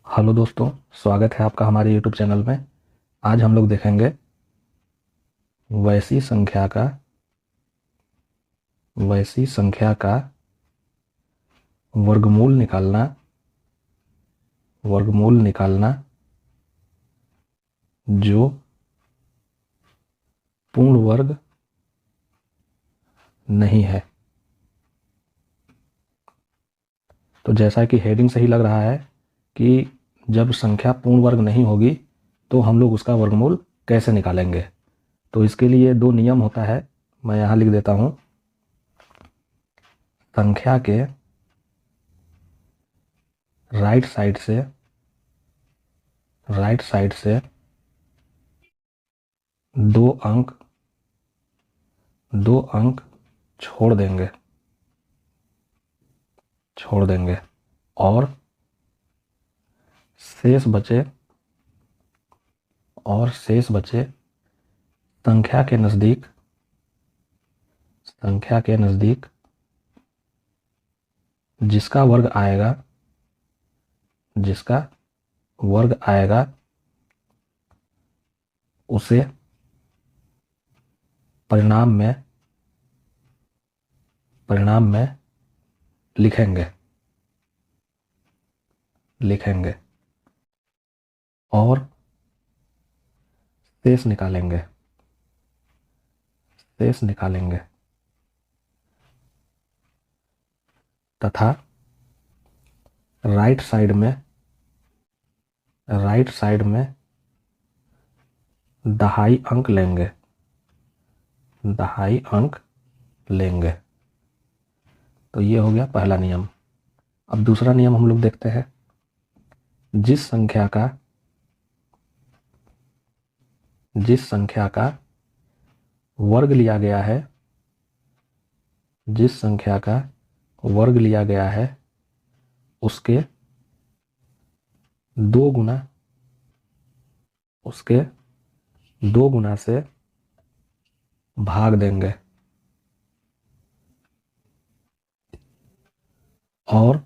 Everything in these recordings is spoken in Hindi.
हेलो दोस्तों, स्वागत है आपका हमारे YouTube चैनल में। आज हम लोग देखेंगे वैसी संख्या का वर्गमूल निकालना जो पूर्ण वर्ग नहीं है। तो जैसा कि हेडिंग से ही लग रहा है कि जब संख्या पूर्ण वर्ग नहीं होगी तो हम लोग उसका वर्गमूल कैसे निकालेंगे। तो इसके लिए दो नियम होता है, मैं यहाँ लिख देता हूँ। संख्या के राइट साइड से दो अंक छोड़ देंगे और शेष बचे संख्या के नज़दीक जिसका वर्ग आएगा उसे परिणाम में लिखेंगे और शेष निकालेंगे तथा राइट साइड में दहाई अंक लेंगे। तो ये हो गया पहला नियम। अब दूसरा नियम हम लोग देखते हैं। जिस संख्या का वर्ग लिया गया है उसके दो गुना से भाग देंगे और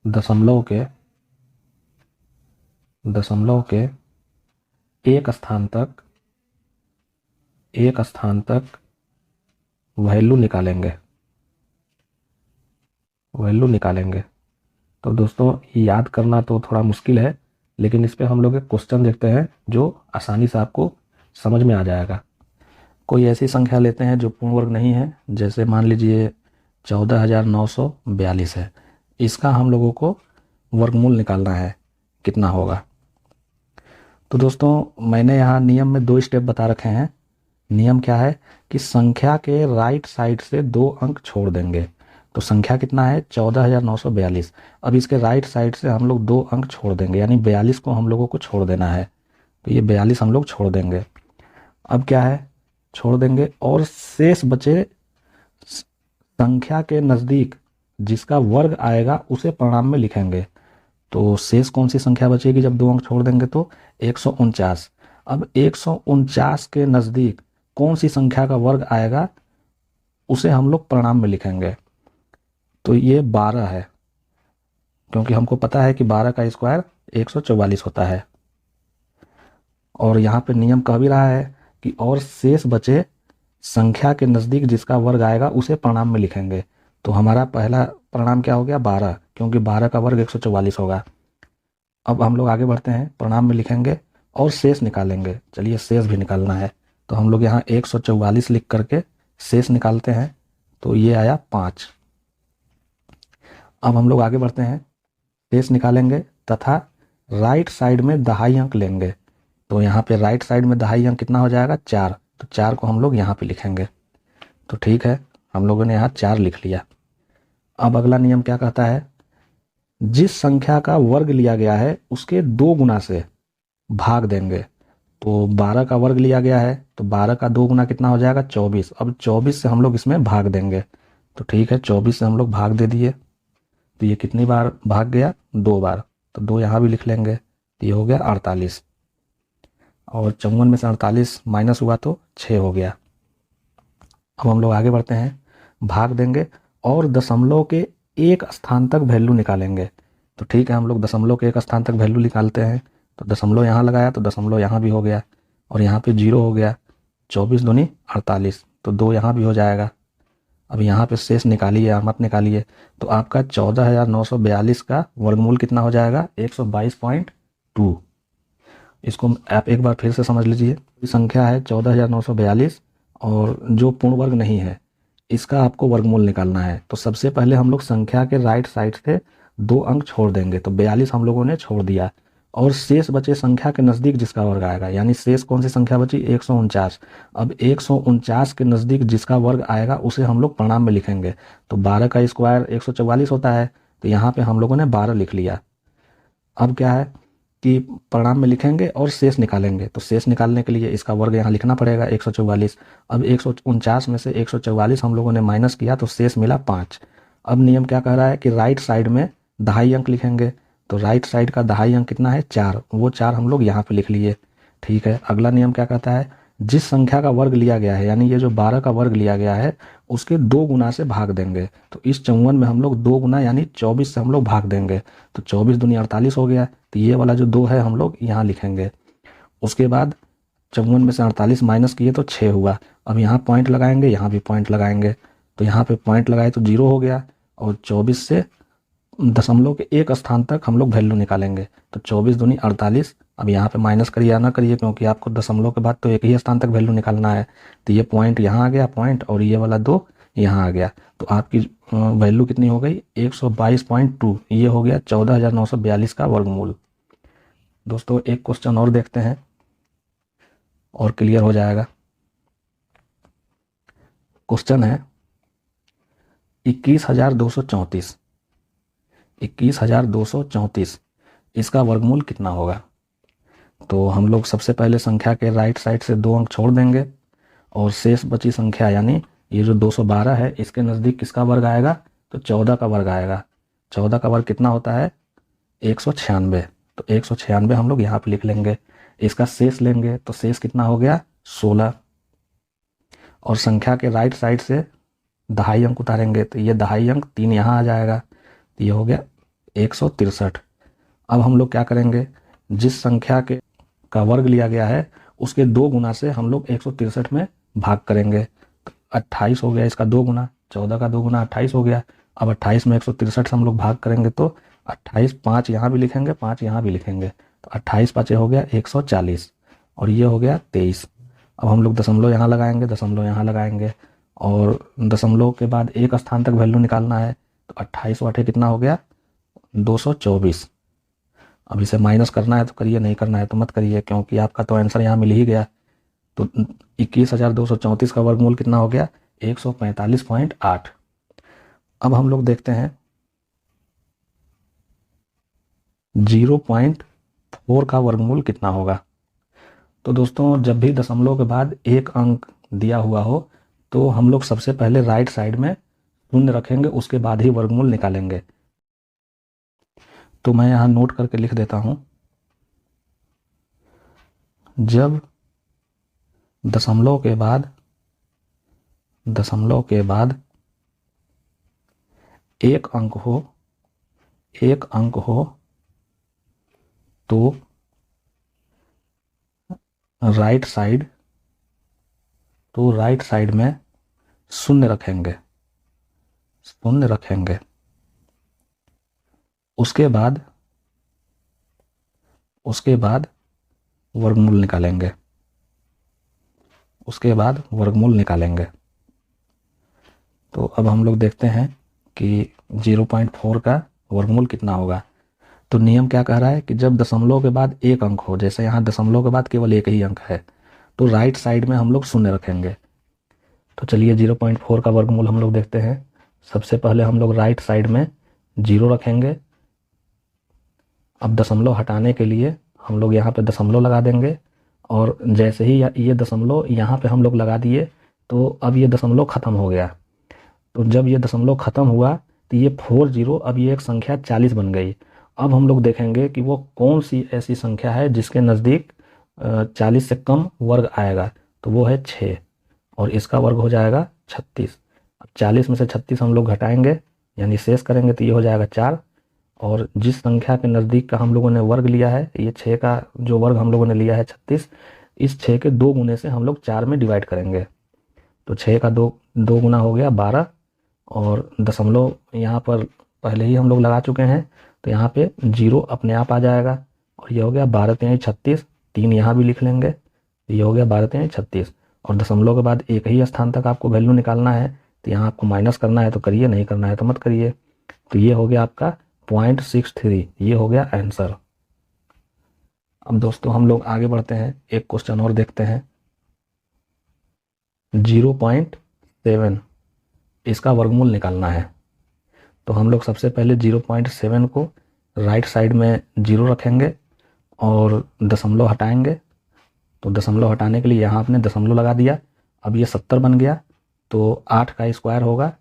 दशमलव के एक स्थान तक वैल्यू निकालेंगे। तो दोस्तों, याद करना तो थोड़ा मुश्किल है, लेकिन इस पे हम लोग एक क्वेश्चन देखते हैं जो आसानी से आपको समझ में आ जाएगा। कोई ऐसी संख्या लेते हैं जो पूर्ण वर्ग नहीं है, जैसे मान लीजिए 14,942 है। इसका हम लोगों को वर्गमूल निकालना है, कितना होगा। तो दोस्तों, मैंने यहाँ नियम में दो स्टेप बता रखे हैं। नियम क्या है कि संख्या के राइट साइड से दो अंक छोड़ देंगे। तो संख्या कितना है? 14,942। अब इसके राइट साइड से हम लोग दो अंक छोड़ देंगे, यानी 42 को हम लोगों को छोड़ देना है। तो ये 42 हम लोग छोड़ देंगे। अब क्या है? छोड़ देंगे और शेष बचे संख्या के नज़दीक जिसका वर्ग आएगा उसे परिणाम में लिखेंगे। तो शेष कौन सी संख्या बचेगी जब दो अंक छोड़ देंगे? तो 149। अब 149 के नज़दीक कौन सी संख्या का वर्ग आएगा उसे हम लोग परिणाम में लिखेंगे। तो ये 12 है, क्योंकि हमको पता है कि 12 का स्क्वायर 144 होता है। और यहाँ पे नियम कह भी रहा है कि और शेष बचे संख्या के नज़दीक जिसका वर्ग आएगा उसे परिणाम में लिखेंगे। तो हमारा पहला परिणाम क्या हो गया? 12, क्योंकि 12 का वर्ग 144 होगा। अब हम लोग आगे बढ़ते हैं, परिणाम में लिखेंगे और शेष निकालेंगे। चलिए, शेष भी निकालना है। तो हम लोग यहाँ 144 लिख करके शेष निकालते हैं। तो ये आया 5। अब हम लोग आगे बढ़ते हैं, शेष निकालेंगे तथा राइट साइड में दहाई अंक लेंगे। तो यहाँ पे राइट साइड में दहाई अंक कितना हो जाएगा? 4। तो 4 को हम लोग यहाँ पे लिखेंगे। तो ठीक है, हम लोगों ने यहाँ 4 लिख लिया। अब अगला नियम क्या कहता है? जिस संख्या का वर्ग लिया गया है उसके 2 गुना से भाग देंगे। तो 12 का वर्ग लिया गया है, तो 12 का 2 गुना कितना हो जाएगा? 24। अब 24 से हम लोग इसमें भाग देंगे। तो ठीक है, 24 से हम लोग भाग दे दिए। तो ये कितनी बार भाग गया? 2 बार। तो 2 यहाँ भी लिख लेंगे। तो ये हो गया 48। और 54 में से 48 माइनस हुआ तो 6 हो गया। अब हम लोग आगे बढ़ते हैं, भाग देंगे और दशमलव के एक स्थान तक वैल्यू निकालेंगे। तो ठीक है, हम लोग दशमलव के एक स्थान तक वैल्यू निकालते हैं। तो दशमलव यहाँ लगाया तो दशमलव यहाँ भी हो गया और यहाँ पे 0 हो गया। 24 दूनी 48, तो 2 यहाँ भी हो जाएगा। अब यहाँ पे शेष निकालिए या मत निकालिए, तो आपका 14,942 का वर्गमूल कितना हो जाएगा? 122.2। इसको आप एक बार फिर से समझ लीजिए। संख्या है 14,942 और जो पूर्ण वर्ग नहीं है इसका आपको वर्गमूल निकालना है। तो सबसे पहले हम लोग संख्या के राइट साइड से 2 अंक छोड़ देंगे। तो 42 हम लोगों ने छोड़ दिया और शेष बचे संख्या के नज़दीक जिसका वर्ग आएगा, यानी शेष कौन सी संख्या बची? 149। अब 149 के नज़दीक जिसका वर्ग आएगा उसे हम लोग परिणाम में लिखेंगे। तो 12 का स्क्वायर 144 होता है, तो यहाँ पे हम लोगों ने 12 लिख लिया। अब क्या है कि परिणाम में लिखेंगे और शेष निकालेंगे। तो शेष निकालने के लिए इसका वर्ग यहाँ लिखना पड़ेगा 144। अब 149 में से 144 हम लोगों ने माइनस किया तो शेष मिला 5। अब नियम क्या कह रहा है कि राइट साइड में दहाई अंक लिखेंगे। तो राइट साइड का दहाई अंक कितना है? 4। वो 4 हम लोग यहाँ पे लिख लिए। ठीक है, अगला नियम क्या कहता है? जिस संख्या का वर्ग लिया गया है, यानी ये जो 12 का वर्ग लिया गया है, उसके 2 गुना से भाग देंगे। तो इस 54 में हम लोग 2 गुना यानी 24 से हम लोग भाग देंगे। तो 24 दूनी 48 हो गया। तो ये वाला जो 2 है हम लोग यहाँ लिखेंगे। उसके बाद 54 में से 48 माइनस किए तो 6 हुआ। अब यहाँ पॉइंट लगाएंगे, यहाँ भी पॉइंट लगाएंगे। तो यहाँ पे पॉइंट लगाए तो 0 हो गया और 24 से दशमलव के एक स्थान तक हम लोग वैल्यू निकालेंगे। तो 24 दूनी 48। अब यहाँ पे माइनस करिए या ना करिए, क्योंकि आपको दशमलव के बाद तो एक ही स्थान तक वैल्यू निकालना है। तो ये पॉइंट यहाँ आ गया पॉइंट, और ये वाला 2 यहाँ आ गया। तो आपकी वैल्यू कितनी हो गई? 122.2। ये हो गया 14,942 का वर्गमूल। दोस्तों एक क्वेश्चन और देखते हैं और क्लियर हो जाएगा। क्वेश्चन है 21,234। 21,234 इसका वर्गमूल कितना होगा? तो हम लोग सबसे पहले संख्या के राइट साइड से 2 अंक छोड़ देंगे और शेष बची संख्या यानी ये जो 212 है इसके नज़दीक किसका वर्ग आएगा? तो 14 का वर्ग आएगा। 14 का वर्ग कितना होता है? 196। तो 196 हम लोग यहाँ पे लिख लेंगे। इसका शेष लेंगे तो शेष कितना हो गया? 16। और संख्या के राइट साइड से दहाई अंक उतारेंगे तो ये दहाई अंक 3 यहाँ आ जाएगा। तो ये हो गया 163। अब हम लोग क्या करेंगे? जिस संख्या का वर्ग लिया गया है उसके 2 गुना से हम लोग 163 में भाग करेंगे। तो 28 हो गया इसका 2 गुना। 14 का 2 गुना 28 हो गया। अब 28 में 163 से हम लोग भाग करेंगे तो 28, 5 यहाँ भी लिखेंगे, 5 यहाँ भी लिखेंगे। तो 28 पाँचे हो गया 140 और ये हो गया 23। अब हम लोग दशमलव यहाँ लगाएंगे, दशमलव यहाँ लगाएंगे और दशमलव के बाद एक स्थान तक वैल्यू निकालना है। तो 28 वाटे कितना हो गया? 224। अब इसे माइनस करना है तो करिए, नहीं करना है तो मत करिए, क्योंकि आपका तो आंसर यहाँ मिल ही गया। तो 21,234 का वर्गमूल कितना हो गया? 145.8। अब हम लोग देखते हैं 0.4 का वर्गमूल कितना होगा। तो दोस्तों जब भी दशमलव के बाद एक अंक दिया हुआ हो तो हम लोग सबसे पहले राइट साइड में शून्य रखेंगे, उसके बाद ही वर्गमूल निकालेंगे। तो मैं यहाँ नोट करके लिख देता हूँ। जब दशमलव के बाद एक अंक हो तो राइट साइड में शून्य रखेंगे। उसके बाद वर्गमूल निकालेंगे। तो अब हम लोग देखते हैं कि 0.4 का वर्गमूल कितना होगा। तो नियम क्या कह रहा है कि जब दशमलव के बाद एक अंक हो, जैसे यहाँ दशमलव के बाद केवल एक ही अंक है, तो राइट साइड में हम लोग शून्य रखेंगे। तो चलिए 0.4 का वर्गमूल हम लोग देखते हैं। सबसे पहले हम लोग राइट साइड में 0 रखेंगे। अब दशमलव हटाने के लिए हम लोग यहाँ पे दशमलव लगा देंगे और जैसे ही ये दशमलव यहाँ पे हम लोग लगा दिए तो अब ये दशमलव ख़त्म हो गया। तो जब ये दशमलव ख़त्म हुआ तो ये 40, अब ये एक संख्या 40 बन गई। अब हम लोग देखेंगे कि वो कौन सी ऐसी संख्या है जिसके नज़दीक 40 से कम वर्ग आएगा। तो वो है 6 और इसका वर्ग हो जाएगा 36। अब 40 में से 36 हम लोग घटाएंगे यानी शेष करेंगे तो ये हो जाएगा 4 और जिस संख्या के नज़दीक का हम लोगों ने वर्ग लिया है, ये 6 का जो वर्ग हम लोगों ने लिया है 36, इस 6 के 2 गुने से हम लोग 4 में डिवाइड करेंगे। तो 6 का 2 गुना हो गया 12, और दशमलव यहाँ पर पहले ही हम लोग लगा चुके हैं, तो यहाँ पे 0 अपने आप आ जाएगा, और ये हो गया 12 तिहाई 36, 3 यहाँ भी लिख लेंगे, ये हो गया 12 तिहाई 36। और दशमलव के बाद एक ही स्थान तक आपको वैल्यू निकालना है, तो यहाँ आपको माइनस करना है तो करिए, नहीं करना है तो मत करिए। तो ये हो गया आपका 0.63, ये हो गया आंसर। अब दोस्तों हम लोग आगे बढ़ते हैं, एक क्वेश्चन और देखते हैं। 0.7 इसका वर्गमूल निकालना है। तो हम लोग सबसे पहले 0.7 को राइट साइड में 0 रखेंगे और दशमलव हटाएंगे। तो दशमलव हटाने के लिए यहाँ आपने दशमलव लगा दिया। अब ये 70 बन गया, तो 8 का स्क्वायर होगा,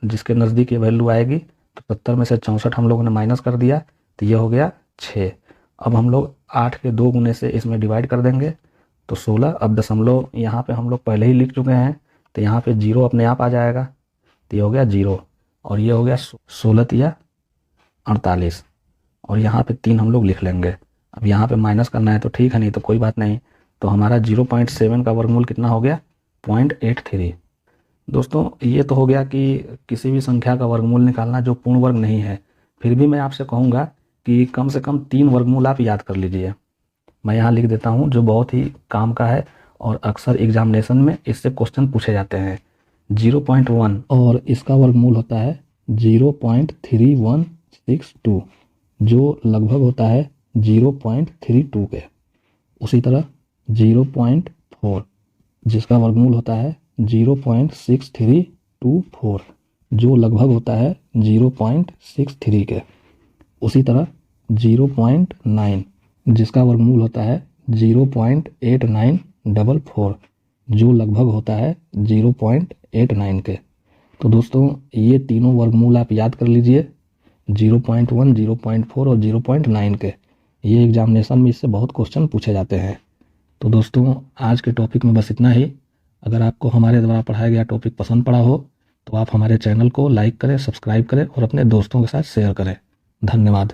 जिसके नज़दीक ये वैल्यू आएगी। तो 70 में से 64 हम लोगों ने माइनस कर दिया, तो ये हो गया 6। अब हम लोग 8 के 2 गुने से इसमें डिवाइड कर देंगे, तो 16। अब दशमलव यहाँ पे हम लोग पहले ही लिख चुके हैं, तो यहाँ पे 0 अपने आप आ जाएगा, तो ये हो गया 0, और ये हो गया 16 तिया 48, और यहाँ पे 3 हम लोग लिख लेंगे। अब यहाँ पे माइनस करना है तो ठीक है, नहीं तो कोई बात नहीं। तो हमारा 0.7 का वर्गमूल कितना हो गया? 0.83। दोस्तों ये तो हो गया कि किसी भी संख्या का वर्गमूल निकालना जो पूर्ण वर्ग नहीं है। फिर भी मैं आपसे कहूँगा कि कम से कम 3 वर्गमूल आप याद कर लीजिए। मैं यहाँ लिख देता हूँ, जो बहुत ही काम का है और अक्सर एग्जामिनेशन में इससे क्वेश्चन पूछे जाते हैं। 0.1 और इसका वर्गमूल होता है 0.3162, जो लगभग होता है 0.32 के। उसी तरह 0.4 जिसका वर्गमूल होता है 0.6324, जो लगभग होता है 0.63 के। उसी तरह 0.9 जिसका वर्गमूल होता है 0.8944, जो लगभग होता है 0.89 के। तो दोस्तों ये तीनों वर्गमूल आप याद कर लीजिए, 0.1, 0.4 और 0.9 के। ये एग्जामिनेशन में इससे बहुत क्वेश्चन पूछे जाते हैं। तो दोस्तों आज के टॉपिक में बस इतना ही। अगर आपको हमारे द्वारा पढ़ाया गया टॉपिक पसंद पड़ा हो तो आप हमारे चैनल को लाइक करें, सब्सक्राइब करें और अपने दोस्तों के साथ शेयर करें। धन्यवाद।